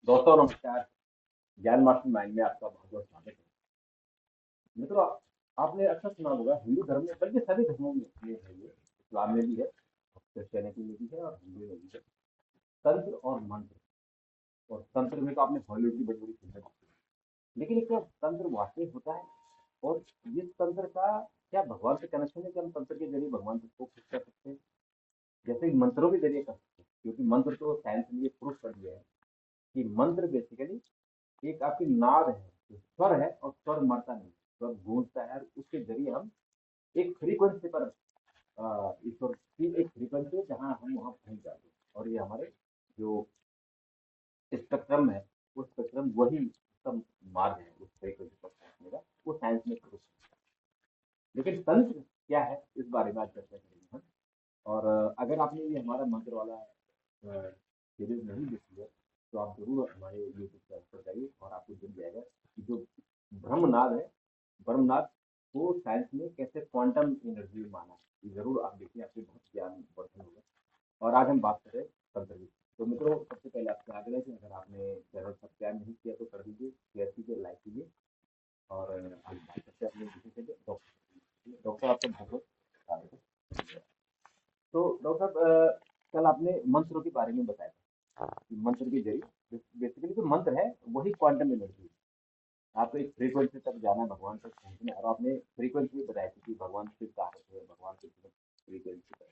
दोस्तों नमस्कार। ज्ञान मास्टर माइंड में आपका बहुत बहुत स्वागत है। मित्रों, आपने अक्सर सुना होगा हिंदू धर्म में, बल्कि सभी धर्मों में ये है, ये इस्लाम में भी है, क्रिश्चियनिटी में भी है और हिंदू में भी है। तंत्र और मंत्र। और तंत्र में तो आपने हॉलीवुड की बड़ी बड़ी फिल्में देखी हैं। लेकिन क्या तंत्र वाकई होता है? और ये तंत्र का क्या भगवान से कनेक्शन है कि हम तंत्र के जरिए भगवान को खुश कर सकते हैं, जैसे ही मंत्रों के जरिए कर सकते हैं? क्योंकि मंत्र तो साइंस ने ये प्रूफ कर दिया है कि मंत्र बेसिकली एक आपकी नाद है, जो स्वर है, और स्वर मरता नहीं, स्वर गूंजता है, और उसके जरिए हम एक फ्रीक्वेंसी पर ईश्वर की एक फ्रीक्वेंसी है जहाँ हम वहाँ पहुंच जाते हैं। और ये हमारे जो स्पेक्ट्रम है, वो स्पेक्ट्रम वही उसका मार्ग है उस फ्रीक्वेंसी पर पहुंचने का, वो साइंस में प्रूफ है। लेकिन तंत्र क्या है, इस बारे में आज चर्चा करेंगे हम। और अगर आपने ये हमारा मंत्र वाला सीरीज नहीं देखी है, तो आप जरूर हमारे यूट्यूब चैनल पर जाइए और आपको दिख जाएगा कि जो ब्रह्मनाद है, ब्रह्मनाद को साइंस में कैसे क्वांटम एनर्जी माना है। ये जरूर आप देखिए, आपके बहुत ज्ञान वर्धन होगा। और आज हम बात करें तंत्र की। तो मित्रों, सबसे पहले आपसे आग्रह है कि अगर आपने चैनल सब्सक्राइब नहीं किया तो कर दीजिए, शेयर कीजिए, लाइक कीजिए। और आज बात करते हैं अपने विषय से, डॉक्टर। डॉक्टर, आपका बहुत बहुत स्वागत है। तो डॉक्टर साहब, कल आपने मंत्रों के बारे में बताया था कि मंत्र के जरिए बेसिकली जो मंत्र है वही क्वांटम एनर्जी है। आपको एक फ्रीक्वेंसी तक जाना है, भगवान तक पहुंचना है। और आपने फ्रीक्वेंसी बताई थी कि भगवान शिव का है, भगवान शिव की फ्रीक्वेंसी पर।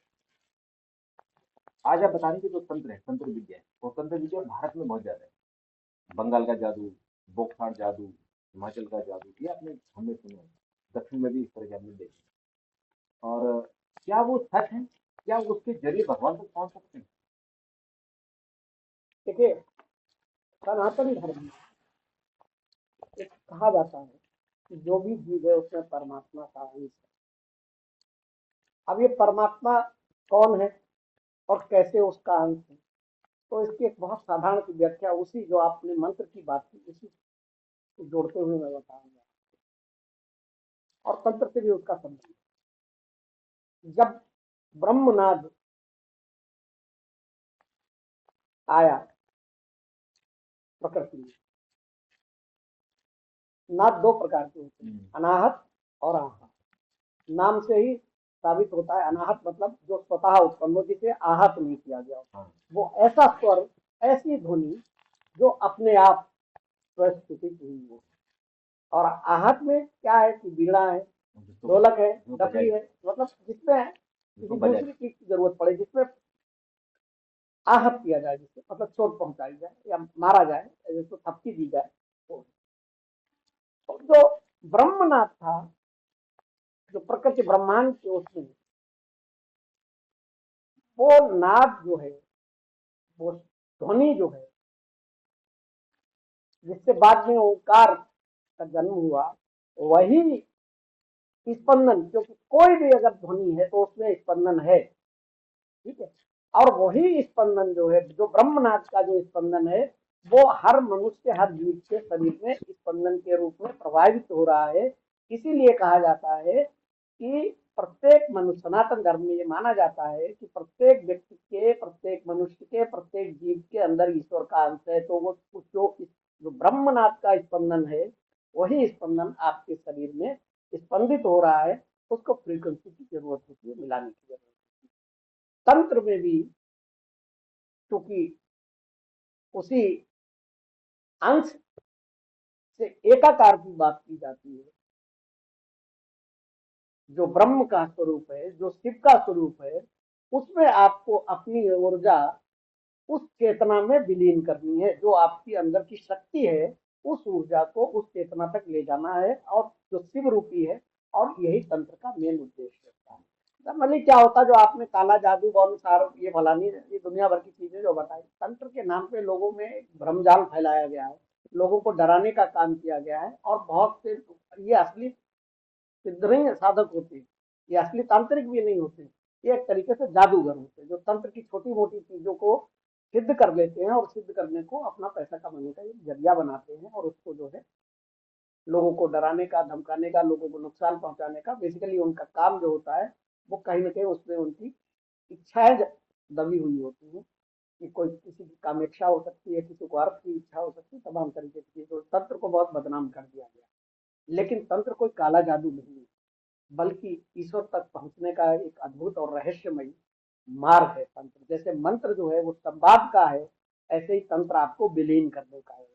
आज आप बता रहे कि जो तंत्र है, तंत्र विद्या है, वो तंत्र विद्या भारत में बहुत ज्यादा है। बंगाल का जादू, बोखसार जादू, हिमाचल का जादू, ये आपने हमने सुना है। दक्षिण में भी इस तरह के हमने देखे। और क्या वो सच है? क्या उसके जरिए भगवान तक पहुंच सकते हैं? देखिए, सनातन धर्म में एक कहा जाता है कि जो भी जीव है उसमें परमात्मा का अंश है। अब ये परमात्मा कौन है और कैसे उसका अंश है, तो इसकी एक बहुत साधारण सी व्याख्या उसी जो आपने मंत्र की बात की उसी को जोड़ते हुए मैं बताऊंगा। और तंत्र से भी उसका संबंध। जब ब्रह्मनाद आया प्रकृति में, नाद दो प्रकार के होते हैं, अनाहत और आहत। नाम से ही साबित होता है। अनाहत मतलब जो स्वतः उत्पन्न हो, जिसे आहत नहीं किया गया हो। हाँ। वो ऐसा स्वर, ऐसी ध्वनि जो अपने आप प्रस्तुति हुई हो। और आहत में क्या है कि बीड़ा है, ढोलक है, जो डफली बजाई, है, मतलब जिसमें जिसको किसी बजाई। दूसरी चीज की जरूरत पड़े, जिसमें आहत किया जाए, जिससे मतलब चोट पहुंचाई जाए या मारा जाए, जिसको थपकी दी जाए। तो जो ब्रह्मनाथ था, जो प्रकृति ब्रह्मांड के उसमें, वो नाद जो है, वो ध्वनि जो है, जिससे बाद में ओंकार का जन्म हुआ, वही स्पंदन, क्योंकि कोई भी अगर ध्वनि है तो उसमें स्पंदन है। ठीक है। और वही स्पंदन जो है, जो ब्रह्मनाद का जो स्पंदन है, वो हर मनुष्य, हर जीव के शरीर में स्पंदन के रूप में प्रभावित हो रहा है। इसीलिए कहा जाता है कि प्रत्येक मनुष्य, सनातन धर्म में ये माना जाता है कि प्रत्येक व्यक्ति के, प्रत्येक मनुष्य के, प्रत्येक जीव के अंदर ईश्वर का अंश है। तो वो जो ब्रह्मनाद का स्पंदन है, वही स्पंदन आपके शरीर में स्पंदित हो रहा है। उसको फ्रीक्वेंसी की जरूरत होती है, मिलाने की जरूरत होती है। तंत्र में भी क्योंकि उसी अंश से एकाकार की बात की जाती है, जो ब्रह्म का स्वरूप है, जो शिव का स्वरूप है, उसमें आपको अपनी ऊर्जा उस चेतना में विलीन करनी है। जो आपकी अंदर की शक्ति है, उस ऊर्जा को उस चेतना तक ले जाना है, और जो शिव रूपी है। और यही तंत्र का मेन उद्देश्य होता है। नॉर्मली क्या होता है, जो आपने काला जादू अनुसार ये फलानी, ये दुनिया भर की चीजें जो बताई, तंत्र के नाम पे लोगों में भ्रमजाल फैलाया गया है, लोगों को डराने का काम किया गया है। और बहुत से ये असली सिद्धि साधक होते हैं, ये असली तांत्रिक भी नहीं होते। ये एक तरीके से जादूगर होते हैं, जो तंत्र की छोटी मोटी चीजों को सिद्ध कर लेते हैं, और सिद्ध करने को अपना पैसा कमाने का एक जरिया बनाते हैं। और उसको जो है लोगों को डराने का, धमकाने का, लोगों को नुकसान पहुंचाने का, बेसिकली उनका काम जो होता है, वो कहीं ना कहीं उसमें उनकी इच्छाएं दबी हुई होती हैं। कि कोई किसी की कामेक्षा हो सकती है, किसी को अर्थ की इच्छा हो सकती है, तमाम तरीके की चीजें। तो तंत्र को बहुत बदनाम कर दिया गया, लेकिन तंत्र कोई काला जादू नहीं है, बल्कि ईश्वर तक पहुंचने का एक अद्भुत और रहस्यमयी मार्ग है तंत्र। जैसे मंत्र जो है वो संवाद का है, ऐसे ही तंत्र आपको विलीन करने का है।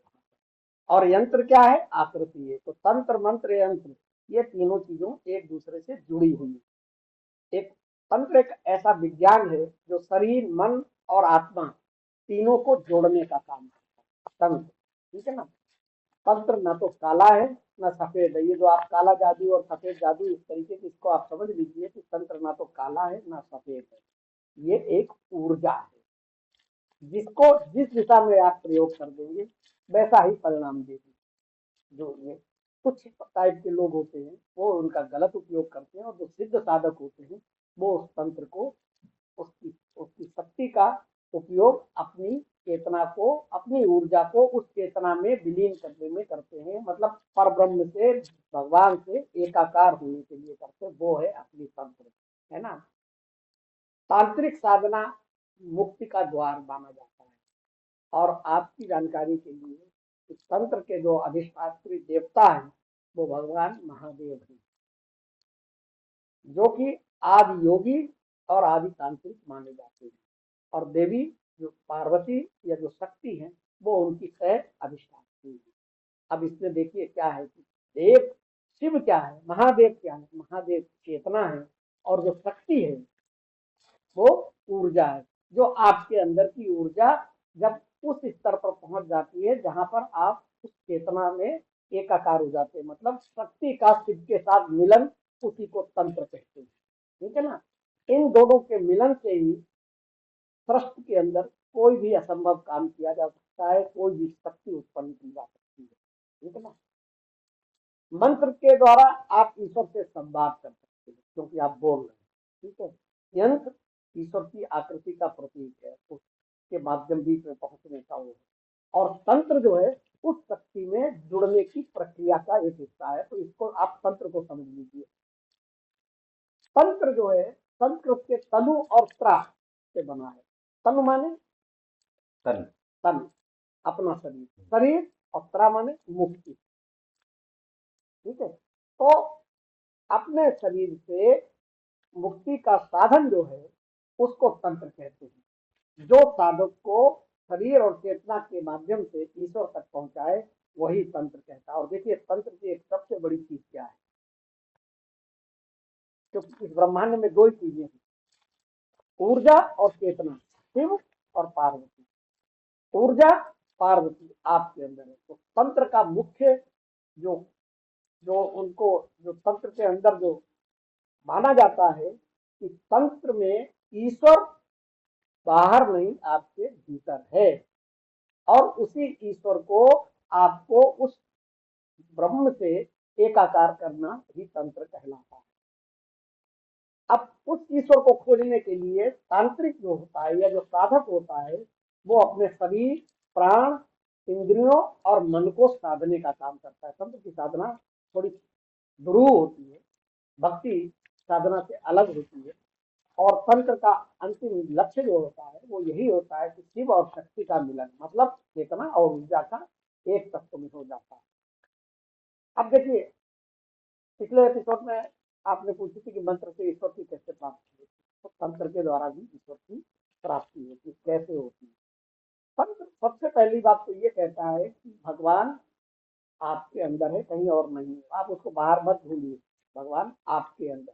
और यंत्र क्या है? आकृति है। तो तंत्र, मंत्र, यंत्र, ये तीनों चीजों एक दूसरे से जुड़ी हुई है। एक तंत्र एक ऐसा विज्ञान है जो शरीर, मन और आत्मा तीनों को जोड़ने का काम करता है, तंत्र। ठीक है ना? तंत्र ना तो काला है ना सफेद है। ये जो आप काला जादू और सफेद जादू इस तरीके से, इसको आप समझ लीजिए कि तंत्र ना तो काला है ना सफेद है, ये एक ऊर्जा है जिसको जिस दिशा में आप प्रयोग कर देंगे वैसा ही परिणाम देगी। जो ये कुछ टाइप के लोग होते हैं वो उनका गलत उपयोग करते हैं, और जो सिद्ध साधक होते हैं वो उस तंत्र को, उसकी उसकी शक्ति का उपयोग अपनी चेतना को, अपनी ऊर्जा को उस चेतना में विलीन करने में करते हैं। मतलब परब्रह्म से, भगवान से एकाकार होने के लिए करते हैं। वो है असली तंत्र, है ना? तांत्रिक साधना मुक्ति का द्वार माना जाता है। और आपकी जानकारी के लिए, इस तंत्र के जो अधिष्ठात्री देवता हैं वो भगवान महादेव हैं, जो कि आदि योगी और आदि तांत्रिक माने जाते हैं। और देवी जो पार्वती या जो शक्ति है वो उनकी सह अधिष्ठात्री है। अब इसमें देखिए क्या है कि देव, शिव क्या है, महादेव क्या है? महादेव चेतना है, और जो शक्ति है वो ऊर्जा है। जो आपके अंदर की ऊर्जा जब उस स्तर पर पहुंच जाती है जहां पर आप उस चेतना में एकाकार हो जाते हैं, मतलब शक्ति का शिव के साथ मिलन, उसी को तंत्र कहते हैं। ठीक है ना? इन दोनों के मिलन से ही सृष्टि के अंदर कोई भी असंभव काम किया जा सकता है, कोई भी शक्ति उत्पन्न की जा सकती है। ठीक है ना? मंत्र के द्वारा आप ईश्वर से संवाद कर सकते हैं क्योंकि आप बोल रहे हैं। ठीक है? यंत्र ईश्वर की आकृति का प्रतीक है, उसके माध्यम बीच में पहुंचने का वो है। और तंत्र जो है उस शक्ति में जुड़ने की प्रक्रिया का एक हिस्सा है। तो इसको आप तंत्र को समझ लीजिए। तंत्र जो है संस्कृत के तनु और त्रा से बना है। तनु माने तन। तन, अपना शरीर, शरीर, और त्रा माने मुक्ति। ठीक है? तो अपने शरीर से मुक्ति का साधन जो है उसको तंत्र कहते हैं। जो साधक को शरीर और चेतना के माध्यम से ईश्वर तक पहुंचाए वही तंत्र कहता है। और देखिए तंत्र की एक सबसे बड़ी चीज क्या है, क्योंकि इस ब्रह्मांड में दो ही चीजें हैं, ऊर्जा और चेतना, शिव और पार्वती। ऊर्जा, पार्वती आपके अंदर है। तो तंत्र का मुख्य जो जो उनको जो तंत्र के अंदर जो माना जाता है कि तंत्र में ईश्वर बाहर नहीं आपके भीतर है, और उसी ईश्वर को आपको उस ब्रह्म से एकाकार करना ही तंत्र कहलाता है। अब उस ईश्वर को खोजने के लिए तांत्रिक जो होता है या जो साधक होता है वो अपने शरीर, प्राण, इंद्रियों और मन को साधने का काम करता है। तंत्र की साधना थोड़ी ध्रुव होती है, भक्ति साधना से अलग होती है। और तंत्र का अंतिम लक्ष्य जो होता है वो यही होता है कि शिव और शक्ति का मिलन, मतलब चेतना और ऊर्जा का एक तत्व में हो जाता है। अब देखिए पिछले एपिसोड में आपने पूछी थी कि मंत्र से ईश्वर की कैसे प्राप्ति होती है, तो तंत्र के द्वारा भी ईश्वर की प्राप्ति होती है। कैसे होती है? तंत्र सबसे पहली बात तो ये कहता है कि भगवान आपके अंदर है, कहीं और नहीं है। आप उसको बाहर मत भूलिए, भगवान आपके अंदर।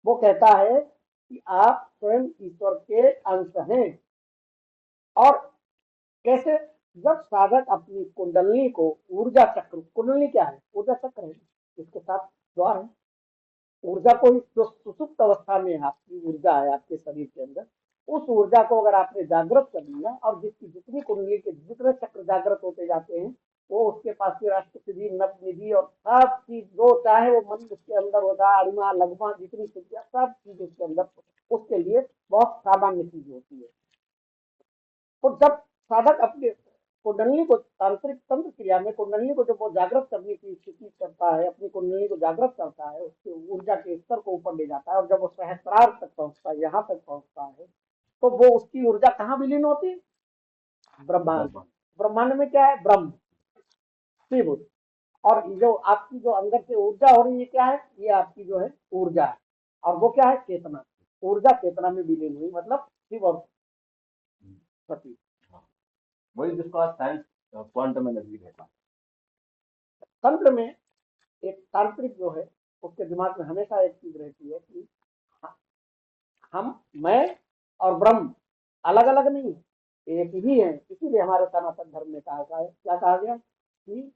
वो कहता है कि आप स्वयं ईश्वर के अंश हैं। और कैसे? जब साधक अपनी कुंडलनी को, ऊर्जा चक्र, कुंडलनी क्या है? ऊर्जा चक्र है, इसके साथ द्वार है। ऊर्जा को जो सुसुप्त अवस्था में आपकी ऊर्जा है आपके शरीर के अंदर, उस ऊर्जा को अगर आपने जागृत कर लिया, और जिसकी जितनी कुंडली के जितने चक्र जागृत होते जाते हैं वो उसके पास फिर अष्टसिद्धि, नवनिधि और सब चीज जो चाहे वो मन उसके अंदर हो जाए, अणिमा लघुमा जितनी सिद्धियां सब चीज उसके अंदर उसके लिए बहुत सामान्य चीज होती है। तो जब साधक अपने कुंडली को तांत्रिक तंत्र क्रिया में कुंडली को जब वो जागृत करने की स्थिति करता है, अपनी कुंडली को जागृत करता है, उसकी ऊर्जा के स्तर को ऊपर ले जाता है, और जब वो सहस्रार तक पहुंचता है, यहाँ तक पहुंचता है, तो वो उसकी ऊर्जा कहाँ विलीन होती है? ब्रह्मांड। ब्रह्मांड में क्या है? ब्रह्म, शिव। और जो आपकी जो अंदर से ऊर्जा हो रही है क्या है? ये आपकी जो है ऊर्जा है। और वो क्या है? चेतना। ऊर्जा चेतना में विलीन हुई, मतलब शिव और सती। वही जिसको आज साइंस क्वांटम एनर्जी कहता है। तंत्र में एक तांत्रिक जो है उसके दिमाग में हमेशा एक चीज रहती है कि हम, मैं और ब्रह्म अलग अलग नहीं है, एक ही है। इसीलिए हमारे सनातन धर्म में कहा गया है, क्या कहा गया कि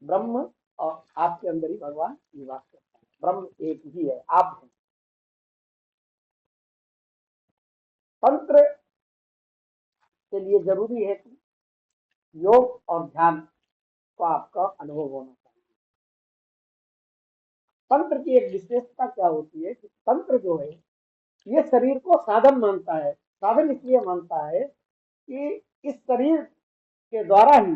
ब्रह्म और आपके अंदर ही भगवान निवास करता है, ब्रह्म एक ही है, आप हैं। तंत्र के लिए जरूरी है कि योग और ध्यान को आपका अनुभव होना चाहिए। तंत्र की एक विशेषता क्या होती है कि तंत्र जो है ये शरीर को साधन मानता है। साधन इसलिए मानता है कि इस शरीर के द्वारा ही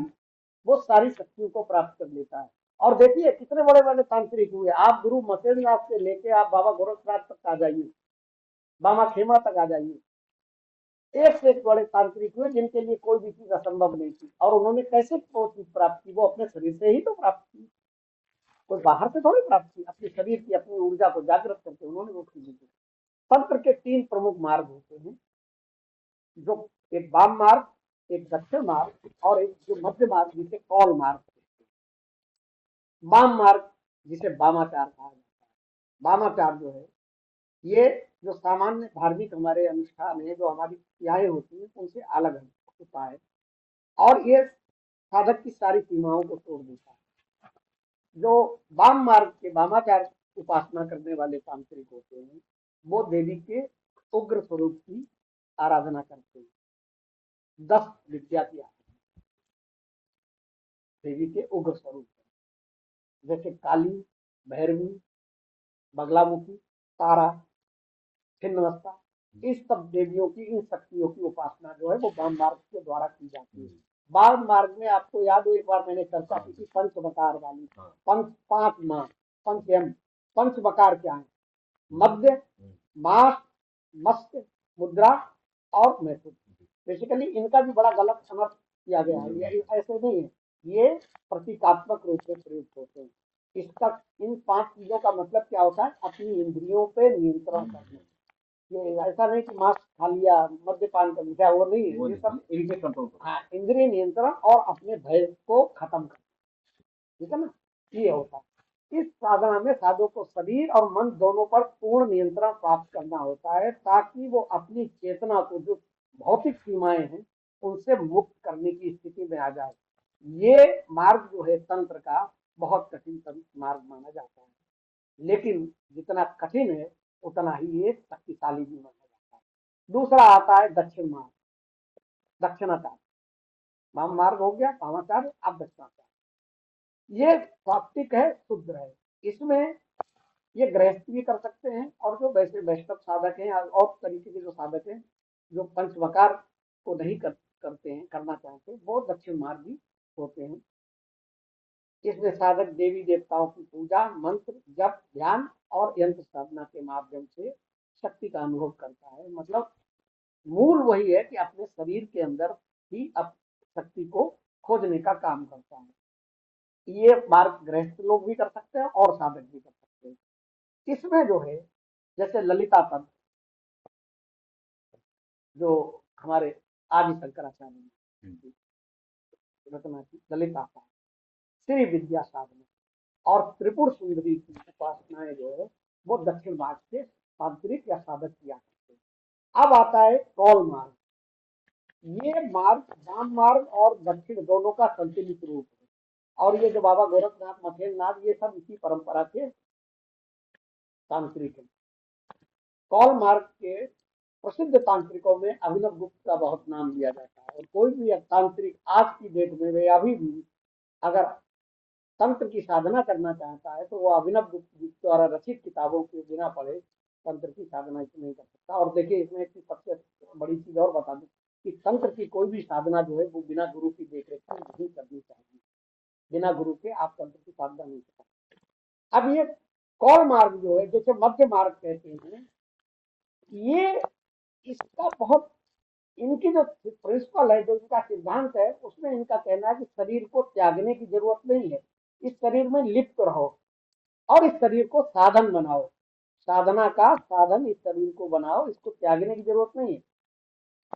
वो सारी शक्तियों को प्राप्त कर लेता है। और देखिए कितने बड़े बड़े तांत्रिक हुए, आप गुरु मसेंद्रनाथ से लेके आप बाबा गोरखनाथ तक आ जाइए, बाबा खेमा तक आ जाइए, एक से एक बड़े तांत्रिक हुए जिनके लिए कोई भी चीज असंभव नहीं थी। और उन्होंने कैसे वो चीज प्राप्त की? वो अपने शरीर से ही तो प्राप्त की, कोई बाहर से थोड़ी प्राप्त की। अपने शरीर की अपनी ऊर्जा को जागृत करके उन्होंने वो चीजें की। तंत्र के तीन प्रमुख मार्ग होते हैं, जो एक वाम मार्ग, एक दक्षिण मार्ग और एक जो मध्य मार्ग जिसे कौल मार्ग। वाम मार्ग जिसे वामाचार कहा जाता है। वामाचार जो है ये जो सामान्य धार्मिक हमारे अनुष्ठान है, जो हमारी क्रियाएं होती हैं उनसे अलग होता है और ये साधक की सारी सीमाओं को तोड़ देता है। जो वाम मार्ग के वामाचार उपासना करने वाले तांत्रिक होते हैं वो देवी के उग्र स्वरूप की आराधना करते हैं। 10 विद्या की देवी के उग्र स्वरूप, जैसे काली, भैरवी, बगलामुखी, तारा, छिन्नमस्ता, इस सब देवियों की, इन शक्तियों की उपासना जो है वो वाम मार्ग के द्वारा की जाती है। वाम मार्ग में आपको याद हो, एक बार मैंने चर्चा की थी पंचवकार वाली, पंच, 5 माह, पंचयम। पंचवकार क्या है? मध्य, मास, मत्स्य, मुद्रा और मैथुन। बेसिकली इनका भी बड़ा गलत समझ किया गया है, ये ऐसे नहीं है, ये प्रतीकात्मक रूप से प्रयुक्त होते हैं। इसका, इन 5 चीजों का मतलब क्या होता है? अपनी इंद्रियों पे नियंत्रण करना। ये ऐसा नहीं कि मांस खा लिया, मद्यपान कर लिया, वो नहीं है, ये सब इंद्रिय कंट्रोल। हाँ, इंद्रिय नियंत्रण और अपने भय को खत्म करना, ठीक है ना, ये होता है। इस साधना में साधु को शरीर और मन दोनों पर पूर्ण नियंत्रण प्राप्त करना होता है, ताकि वो अपनी चेतना को, जो भौतिक सीमाएं हैं, उनसे मुक्त करने की स्थिति में आ जाए। ये मार्ग जो है तंत्र का बहुत कठिन मार्ग माना जाता है, लेकिन जितना कठिन है उतना ही ये शक्तिशाली भी माना जाता है। दूसरा आता है दक्षिण मार्ग, दक्षिणाचार। वाम मार्ग हो गया, वामाचार, अब दक्षिणाचार। ये सात्विक है, शुद्ध है। इसमें ये गृहस्थ भी कर सकते हैं और जो वैसे वैष्णव साधक हैं और तरीके के जो साधक हैं जो पंचवकार को नहीं करते हैं, करना चाहते, वो दक्षिण मार्ग भी होते हैं। इसमें साधक देवी देवताओं की पूजा, मंत्र, जप, ध्यान और यंत्र साधना के माध्यम से शक्ति का अनुभव करता है। मतलब मूल वही है कि अपने शरीर के अंदर ही अब शक्ति को खोजने का काम करता है। ये मार्ग गृहस्थ लोग भी कर सकते हैं और साधक भी कर सकते हैं। इसमें जो है जैसे ललिता तंत्र, जो हमारे आदि शंकराचार्य ने रचना की, ललिता तंत्र, श्री विद्या साधना और त्रिपुर सुंदरी की उपासनाएं जो है वो दक्षिण मार्ग से तांत्रिक या साधक किया करते हैं। अब आता है कौल मार्ग। ये मार्ग वाम मार्ग और दक्षिण दोनों का संतुलित रूप है। और ये जो बाबा गोरखनाथ, मथेरनाथ, ये सब इसी परंपरा के तांत्रिक है। कौल मार्ग के प्रसिद्ध तांत्रिकों में अभिनव गुप्त का बहुत नाम लिया जाता है। और कोई भी तांत्रिक आज की डेट में वे अभी भी अगर तंत्र की साधना करना चाहता है तो वो अभिनव गुप्त जी द्वारा रचित किताबों के बिना पढ़े तंत्र की साधना नहीं कर सकता। और देखिए इसमें एक सबसे बड़ी चीज और बता दूं कि तंत्र की कोई भी साधना जो है वो बिना गुरु की देखरेख में नहीं करनी चाहिए। बिना गुरु के आप तंत्र की साधना नहीं कर सकते। अब ये कौल मार्ग जो है, जैसे मध्य मार्ग कहते हैं, ये इसका बहुत, इनकी जो प्रिंसिपल है, जो इनका सिद्धांत है, उसमें इनका कहना है कि शरीर को त्यागने की जरूरत नहीं है, इस शरीर में लिप्त रहो और इस शरीर को साधन बनाओ, साधना का साधन इस शरीर को बनाओ, इसको त्यागने की जरूरत नहीं है,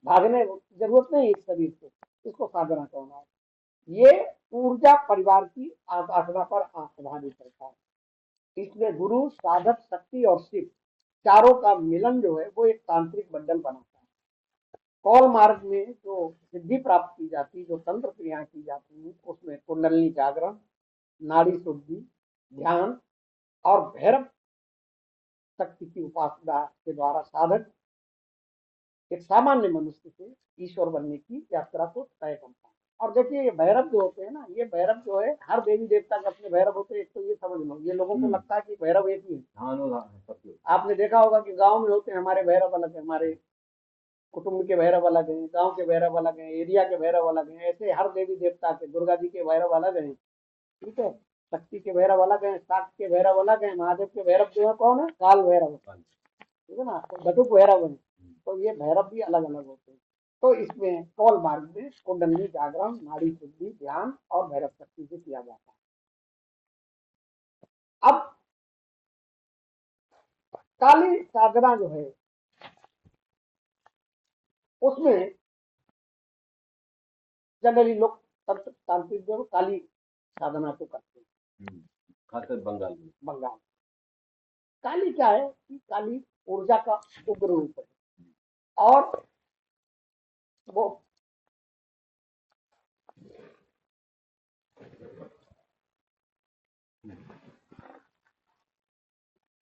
भागने की जरूरत नहीं है इस शरीर से, इसको साधना कहना है। ये ऊर्जा परिवार की आराधना पर आधारित रहता है। इसमें गुरु, साधक, शक्ति और शिव चारों का मिलन जो है वो एक तांत्रिक बंडल बनाता है। कौल मार्ग में जो सिद्धि प्राप्त की जाती है, जो तंत्र क्रियाएं की जाती हैं, उसमें कुंडलिनी जागरण, नाड़ी शुद्धि, ध्यान और भैरव शक्ति की उपासना के द्वारा साधक एक सामान्य मनुष्य से ईश्वर बनने की यात्रा को तय करता है। और देखिए, ये भैरव जो होते हैं ना, ये भैरव जो है, हर देवी देवता के अपने भैरव होते हैं। एक तो ये समझ लो, ये लोगों को लगता है कि भैरव एक ही है। आपने देखा होगा कि गांव में होते हैं हमारे भैरव अलग है, हमारे कुटुंब के भैरव अलग हैं, गांव के भैरव अलग हैं, एरिया के भैरव अलग हैं। ऐसे हर देवी देवता के, दुर्गा जी के भैरव अलग हैं, ठीक है, शक्ति के भैरव अलग हैं, शाक्त के भैरव अलग हैं, महादेव के भैरव जो है कौन है, काल भैरव, ठीक है ना, तो घटुक भैरव है। तो ये भैरव भी अलग अलग होते हैं। तो इसमें कौल मार्ग में कुंडली जागरण, नाड़ी शुद्धि, ध्यान और भैरव शक्ति से किया जाता है। अब काली साधना जो है, उसमें जनरली लोग तांत्रिक जो काली साधना को करते हैं, खासकर बंगाल में। बंगाल। काली क्या है कि काली ऊर्जा का उग्र रूप है, और वो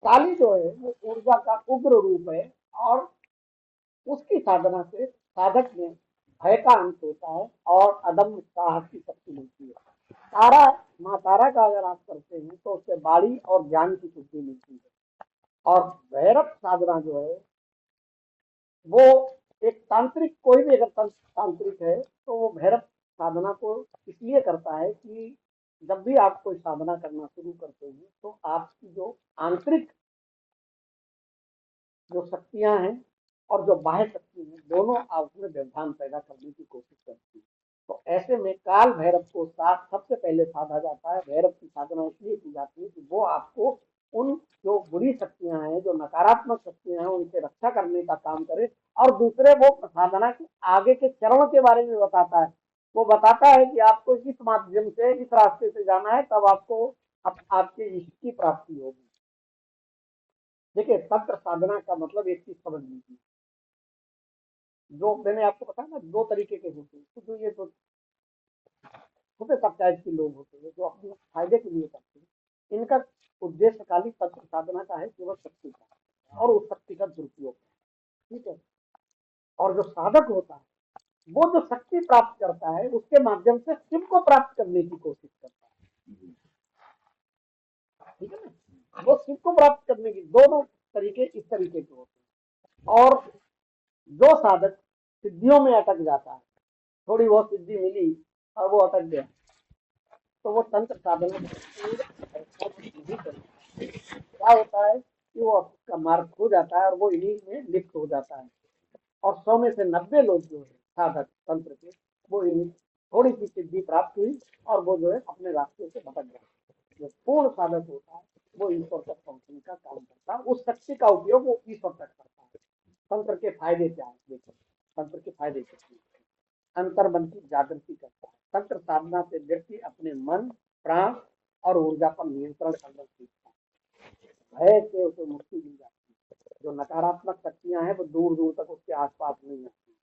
काली जो है वो ऊर्जा का उग्र रूप है, और उसकी साधना से साधक में भय का अंत होता है और अदम्य साहस की शक्ति मिलती है। तारा, माँ तारा का अगर आप करते हैं तो उससे बाड़ी और ज्ञान की शुद्धि मिलती है। और भैरव साधना जो है वो एक तांत्रिक, कोई भी अगर तांत्रिक है तो वो भैरव साधना को इसलिए करता है कि जब भी आप कोई साधना करना शुरू करते हैं तो आपकी जो आंतरिक जो शक्तियां हैं और जो बाह्य शक्ति है, दोनों आपस में व्यवधान पैदा करने की कोशिश करती है। तो ऐसे में काल भैरव को साथ सबसे पहले साधा जाता है। भैरव की साधना इसलिए की जाती है कि वो आपको उन जो बुरी शक्तियां हैं, जो नकारात्मक शक्तियां हैं, उनसे रक्षा करने का काम करे। और दूसरे, वो साधना के आगे के चरणों के बारे में बताता है। वो बताता है कि आपको इस माध्यम से, इस रास्ते से जाना है, तब आपको आपके इष्ट की प्राप्ति होगी। देखिए, तंत्र साधना का मतलब एक चीज समझ लीजिए, जो मैंने आपको बताया ना, दो तरीके के होते हैं। तो जो ये तो छोटे पंचायत के लोग होते हैं जो अपने फायदे के लिए करते हैं, इनका उद्देश्य खाली तंत्र साधना का है, केवल शक्ति का, और उस शक्ति का दुरुपयोग, ठीक है। और जो साधक होता है वो जो शक्ति प्राप्त करता है उसके माध्यम से शिव को प्राप्त करने की कोशिश करता है, ठीक है ना। वो शिव को प्राप्त करने की, दोनों तरीके इस तरीके के होते हैं। और जो साधक सिद्धियों में अटक जाता है, थोड़ी बहुत सिद्धि मिली और वो अटक गया, तो वो तंत्र साधना क्या होता है कि वो उसका मार्ग खो जाता है और वो इन्हीं में लिप्त हो जाता है। और 100 में से 90 लोग जो है साधक तंत्र के, वो इन्हीं थोड़ी सी सिद्धि प्राप्त हुई और वो जो है अपने रास्ते से भटक गए। जो पूर्ण साधक होता है वो ईश्वर तक पहुंचने का काम करता है, उस शक्ति का उपयोग वो ईश्वर तक करता है। तंत्र के फायदे क्या है, देखो तंत्र के फायदे क्या है। अंतर्मन की जागृति करता है। तंत्र साधना से व्यक्ति अपने मन, प्राण और ऊर्जा पर नियंत्रण करना सीखता है। भय से उसे मुक्ति मिल जाती है। जो नकारात्मक शक्तियां हैं वो दूर दूर तक उसके आसपास नहीं आती,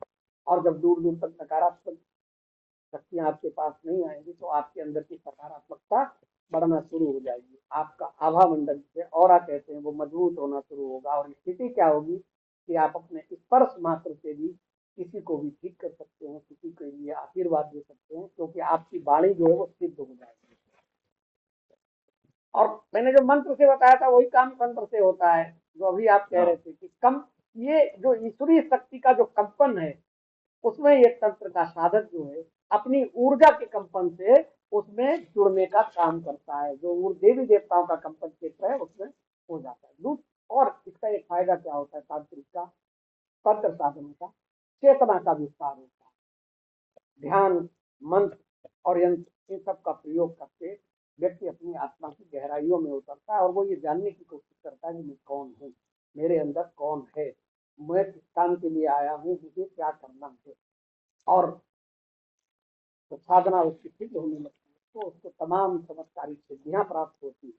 और जब दूर दूर तक नकारात्मक शक्तियां आपके पास नहीं आएंगी तो आपके अंदर की सकारात्मकता बढ़ना शुरू हो जाएगी। आपका आभा मंडल, जिसे ऑरा कहते हैं, वो मजबूत होना शुरू होगा। और स्थिति क्या होगी कि आप अपने स्पर्श मात्र से भी किसी को भी ठीक कर सकते हैं, किसी के लिए आशीर्वाद दे सकते हैं, क्योंकि आपकी वाणी जो है वो सिद्ध हो जाएगी। और मैंने जो मंत्र से बताया था वही काम तंत्र से होता है, जो अभी आप कह रहे थे कि कम, ये जो ईश्वरीय शक्ति का जो कंपन है, उसमें ये तंत्र का साधक जो है अपनी ऊर्जा के कंपन से उसमें जुड़ने का काम करता है। जो देवी देवताओं का कंपन क्षेत्र है उसमें हो जाता है। और इसका एक फायदा क्या होता है तांत्रिक का, तंत्र साधनों का चेतना का विस्तार होता है। ध्यान, मंत्र और यंत्र इन सब का प्रयोग करके व्यक्ति अपनी आत्मा की गहराइयों में उतरता है और वो ये जानने की कोशिश करता है कि मैं कौन हूँ, मेरे अंदर कौन है, मैं किस काम के लिए आया हूँ, मुझे क्या करना है। और तो साधना उसकी सिद्ध होने लगती है तो उसको तमाम चमत्कारी सिद्धियां प्राप्त होती है।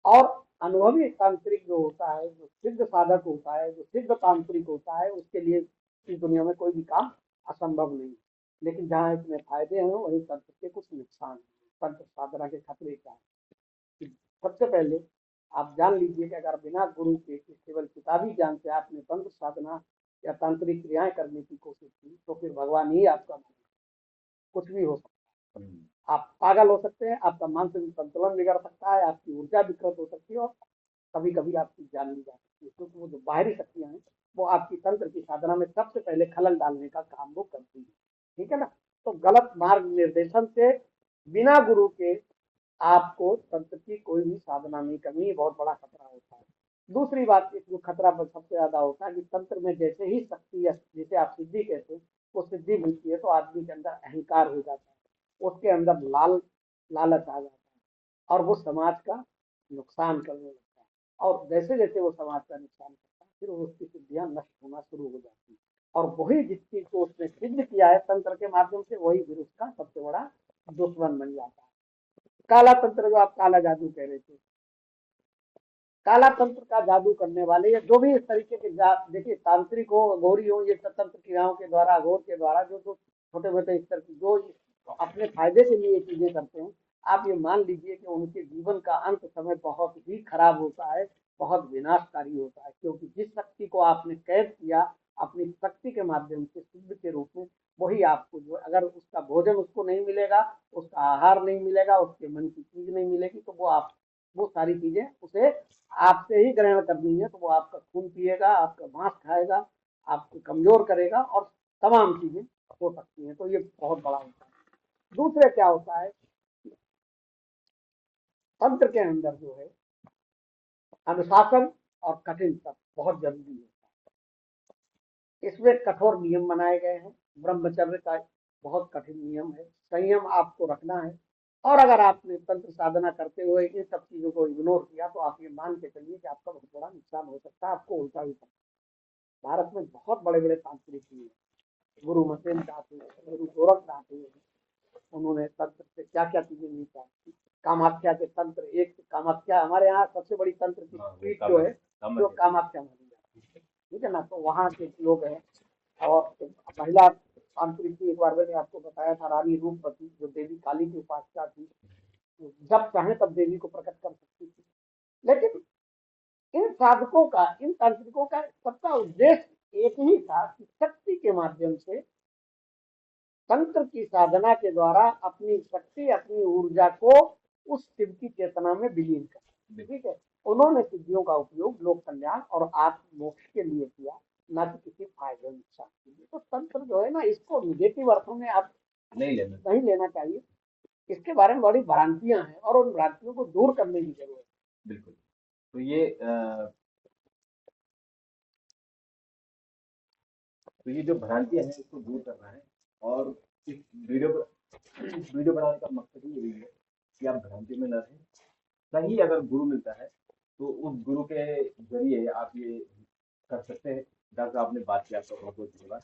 और अनुभवी तांत्रिक जो होता है, जो सिद्ध साधक होता है, जो सिद्ध तांत्रिक होता है, उसके लिए इस दुनिया में कोई भी काम असंभव नहीं। लेकिन जहाँ इसमें फायदे हैं वही तंत्र के कुछ नुकसान हैं। तंत्र साधना के खतरे क्या है कि सबसे पहले आप जान लीजिए कि अगर बिना गुरु के केवल किताबी ज्ञान से आपने तंत्र साधना या तांत्रिक क्रियाएं करने की कोशिश की तो फिर भगवान ही आपका कुछ भी हो सकता है। आप पागल हो सकते हैं, आपका मानसिक संतुलन बिगड़ सकता है, आपकी ऊर्जा विकृत हो सकती है और कभी कभी आपकी जान भी जा सकती है, क्योंकि वो जो बाहरी शक्तियां हैं वो आपकी तंत्र की साधना में सबसे पहले खलल डालने का काम वो करती है। ठीक है ना। तो गलत मार्ग निर्देशन से बिना गुरु के आपको तंत्र की कोई भी साधना नहीं करनी, बहुत बड़ा खतरा होता है। दूसरी बात जो खतरा सबसे ज्यादा होता है कि तंत्र में जैसे ही शक्ति या जिसे आप सिद्धि कहते हैं वो सिद्धि मिलती है तो आदमी के अंदर अहंकार हो जाता है, उसके अंदर लालच आ जाता है और वो समाज का नुकसान करने लगता है। और जैसे जैसे वो समाज का नुकसान करता है फिर उसकी सिद्धियां नष्ट होना शुरू हो जाती है और वही जिस चीज को उसने सिद्ध किया है तंत्र के माध्यम से वही फिर उसका सबसे बड़ा दुश्मन बन जाता है। काला तंत्र जो आप काला जादू कह रहे थे, काला तंत्र का जादू करने वाले या जो भी इस तरीके के देखिए तांत्रिक हो, अघोरी हो, ये तंत्र क्रियाओं के द्वारा, अघोर के द्वारा जो जो छोटे मोटे स्तर की जो अपने फायदे के लिए चीजें करते हैं, आप ये मान लीजिए कि उनके जीवन का अंत समय बहुत ही खराब होता है, बहुत विनाशकारी होता है। क्योंकि जिस शक्ति को आपने कैद किया अपनी शक्ति के माध्यम से सिद्ध के रूप में, वही आपको जो अगर उसका भोजन उसको नहीं मिलेगा, उसका आहार नहीं मिलेगा, उसके मन की चीज नहीं मिलेगी तो वो सारी चीजें उसे आपसे ही ग्रहण करनी है। तो वो आपका खून पिएगा, आपका मांस खाएगा, आपको कमजोर करेगा और तमाम चीजें हो सकती हैं। तो ये बहुत बड़ा होता है। दूसरे क्या होता है, तंत्र के अंदर जो है अनुशासन और कठिन तप बहुत जरूरी होता है। इसमें कठोर नियम बनाए गए हैं, ब्रह्मचर्य का बहुत कठिन नियम है, संयम आपको रखना है। और अगर आपने तंत्र साधना करते हुए इन सब चीजों को इग्नोर किया तो आप ये मान के चलिए कि आपका बहुत बड़ा नुकसान हो सकता है, आपको उल्टा भी सकता है। भारत में बहुत बड़े बड़े तांत्रिक हुए हैं, गुरु मसेन दास हुए, गुरु गोरखनाथ हुए, उन्होंने तंत्र से क्या क्या चीजें नहीं प्राप्त की। कामाख्या के तंत्र, एक कामाख्या हमारे यहाँ सबसे बड़ी तंत्र की पीठ जो है जो कामाख्या मानी जाती है। ठीक है ना। तो वहाँ के लोग हैं और महिला तांत्रिक की एक बार मैंने आपको बताया था रानी रूपवती जो देवी काली की उपासना थी, जब चाहे तब देवी को प्रकट कर सकती थी। लेकिन इन साधकों का, इन तांत्रिकों का सबका उद्देश्य एक ही था कि शक्ति के माध्यम से तंत्र की साधना के द्वारा अपनी शक्ति, अपनी ऊर्जा को उस शिव की चेतना में विलीन कर। ठीक है। उन्होंने सिद्धियों का उपयोग लोक कल्याण और आत्म मोक्ष के लिए किया, न कि किसी फायदे नुकसान के लिए। तो तंत्र जो है ना, इसको निगेटिव अर्थों में आप नहीं लेना चाहिए। इसके बारे में बड़ी भ्रांतियां हैं और उन भ्रांतियों को दूर करने की जरूरत है। बिल्कुल। तो ये जो भ्रांतियां हैं इसको दूर करना है। और इस वीडियो बनाने का मकसद ही यही है कि आप भ्रांति में न रहें। सही अगर गुरु मिलता है तो उस गुरु के जरिए आप ये कर सकते हैं। डॉक्टर आपने बात की, आपका बहुत बहुत धन्यवाद।